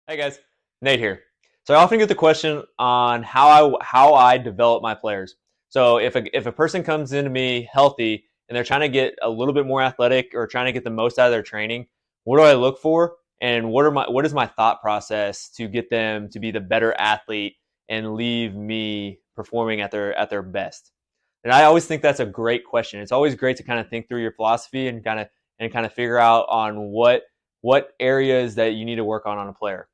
Hey guys, Nate here. So I often get the question on how I develop my players. So if a person comes into me healthy and they're trying to get a little bit more athletic or trying to get the most out of their training, what do I look for? And what is my thought process to get them to be the better athlete and leave me performing at their best? And I always think that's a great question. It's always great to kind of think through your philosophy and kind of figure out on what areas that you need to work on a player.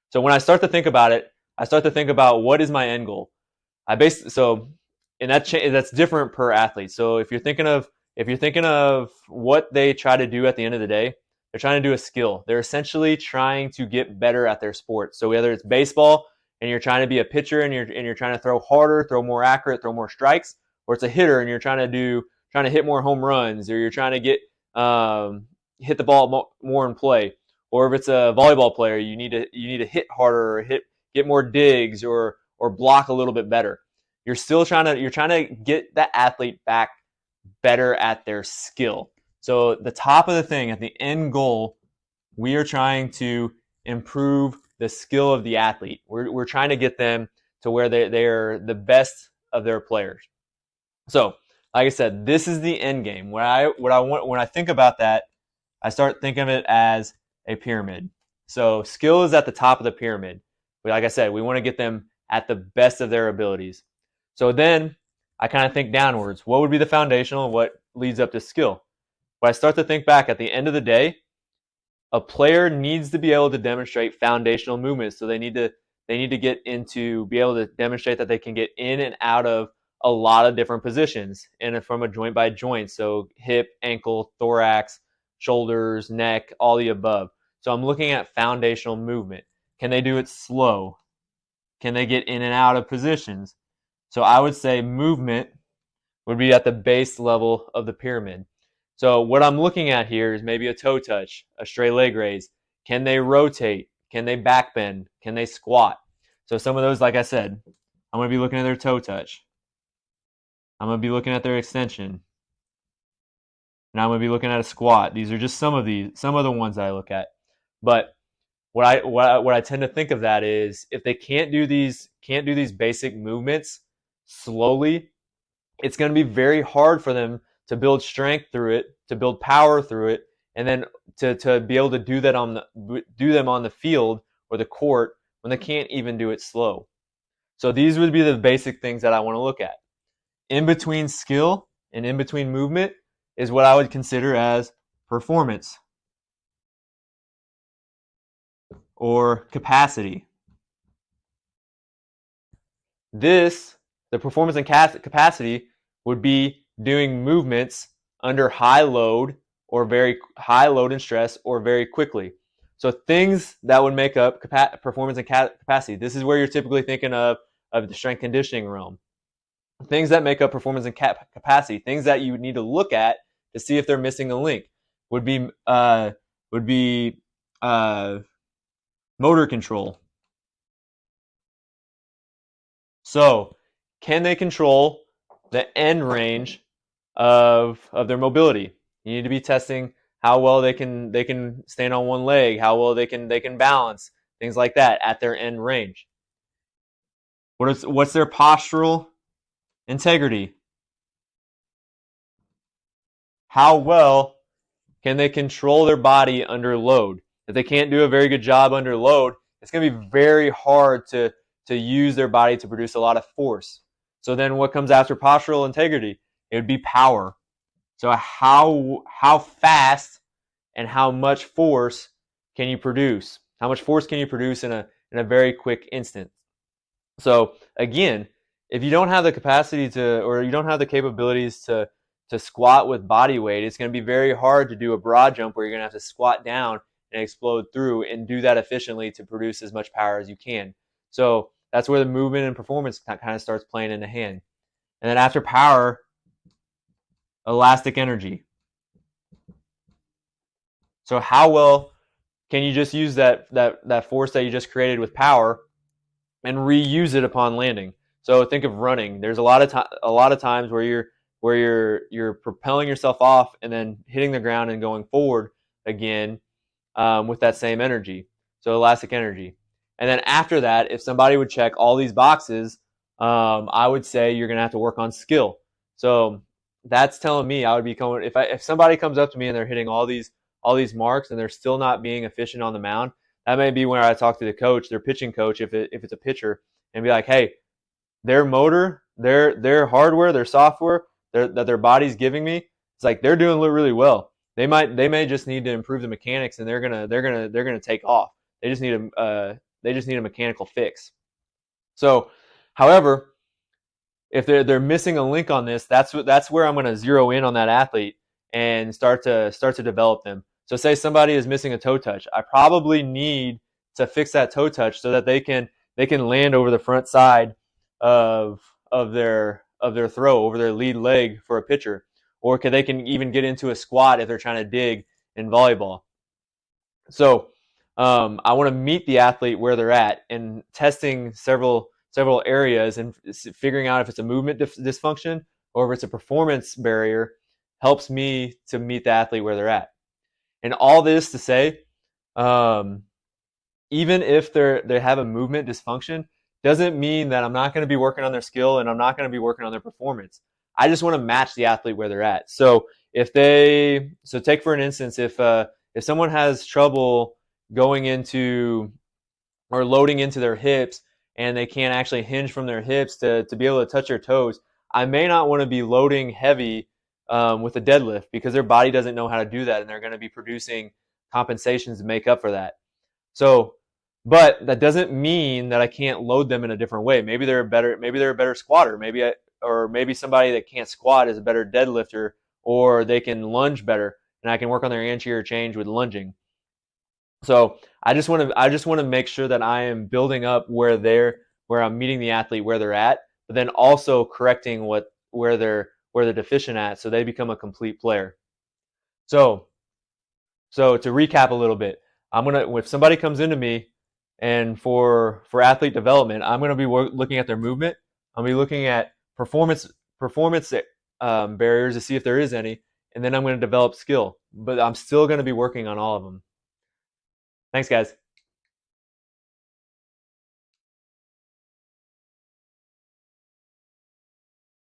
So when I start to think about it, I start to think about what is my end goal. And that's different per athlete. So if you're thinking of what they try to do at the end of the day, they're trying to do a skill. They're essentially trying to get better at their sport. So whether it's baseball and you're trying to be a pitcher and you're trying to throw harder, throw more accurate, throw more strikes, or it's a hitter and you're trying to hit more home runs, or you're trying to hit the ball more in play, or if it's a volleyball player, you need to hit harder, or get more digs, or block a little bit better. You're trying to get that athlete back better at their skill. So the top of the thing at the end goal, we are trying to improve the skill of the athlete. We're trying to get them to where they're the best of their players. So, like I said, this is the end game. When I think about that, I start thinking of it as a pyramid. So skill is at the top of the pyramid. Like I said, we want to get them at the best of their abilities. So then I kind of think downwards. What would be the foundational and what leads up to skill? But I start to think back at the end of the day, a player needs to be able to demonstrate foundational movements. So they need to get into be able to demonstrate that they can get in and out of a lot of different positions and from a joint by joint. So hip, ankle, thorax, shoulders, neck, all the above. So I'm looking at foundational movement. Can they do it slow? Can they get in and out of positions? So I would say movement would be at the base level of the pyramid. So what I'm looking at here is maybe a toe touch, a straight leg raise. Can they rotate? Can they back bend? Can they squat? So some of those, like I said, I'm going to be looking at their toe touch. I'm going to be looking at their extension. And I'm going to be looking at a squat. These are just some of the ones that I look at. But what I tend to think of that is if they can't do these basic movements slowly, it's going to be very hard for them to build strength through it, to build power through it, and then to be able to do them on the field or the court when they can't even do it slow. So these would be the basic things that I want to look at. In between skill and in between movement is what I would consider as performance or capacity. The performance and capacity would be doing movements under high load or very high load and stress or very quickly. So things that would make up performance and capacity. This is where you're typically thinking of the strength conditioning realm. Things that make up performance and capacity, things that you would need to look at to see if they're missing a link, would be would be uh, motor control. So, can they control the end range of their mobility? You need to be testing how well they can stand on one leg, how well they can balance, things like that at their end range. What's their postural integrity? How well can they control their body under load? If they can't do a very good job under load, it's going to be very hard to use their body to produce a lot of force. So then what comes after postural integrity? It would be power. So how fast and how much force can you produce? How much force can you produce in a very quick instant? So again, if you don't have the capacity to, or you don't have the capabilities to squat with body weight, it's going to be very hard to do a broad jump where you're going to have to squat down and explode through and do that efficiently to produce as much power as you can. So that's where the movement and performance kind of starts playing into hand. And then after power, elastic energy. So how well can you just use that force that you just created with power and reuse it upon landing? So think of running. There's a lot of times where you're propelling yourself off and then hitting the ground and going forward again with that same energy. so elastic energy. And then after that, if somebody would check all these boxes, I would say you're going to have to work on skill. So that's telling me I would be coming if somebody comes up to me and they're hitting all these marks and they're still not being efficient on the mound. That may be where I talk to the coach, their pitching coach, if it's a pitcher, and be like, hey, their motor, their hardware, their software that their body's giving me, it's like they're doing really well. They may just need to improve the mechanics, and they're gonna take off. They just need a mechanical fix. So, however, if they're missing a link on this, that's where I'm going to zero in on that athlete and start to develop them. So say somebody is missing a toe touch, I probably need to fix that toe touch so that they can land over the front side of of their throw over their lead leg for a pitcher, or they can even get into a squat if they're trying to dig in volleyball. So I want to meet the athlete where they're at and testing several areas and figuring out if it's a movement dysfunction or if it's a performance barrier helps me to meet the athlete where they're at. And all this to say, um, even if they have a movement dysfunction, doesn't mean that I'm not going to be working on their skill and I'm not going to be working on their performance. I just want to match the athlete where they're at. So take for an instance, if someone has trouble going into or loading into their hips and they can't actually hinge from their hips to be able to touch their toes, I may not want to be loading heavy with a deadlift because their body doesn't know how to do that and they're going to be producing compensations to make up for that. So, but that doesn't mean that I can't load them in a different way. Maybe they're a better squatter. Maybe somebody that can't squat is a better deadlifter, or they can lunge better, and I can work on their anterior change with lunging. So I just want to make sure that I am building up where I'm meeting the athlete where they're at, but then also correcting where they're deficient at, so they become a complete player. So so to recap a little bit, if somebody comes into me and for athlete development, I'm gonna be looking at their movement. I'll be looking at performance barriers to see if there is any, and then I'm going to develop skill. But I'm still going to be working on all of them. Thanks, guys.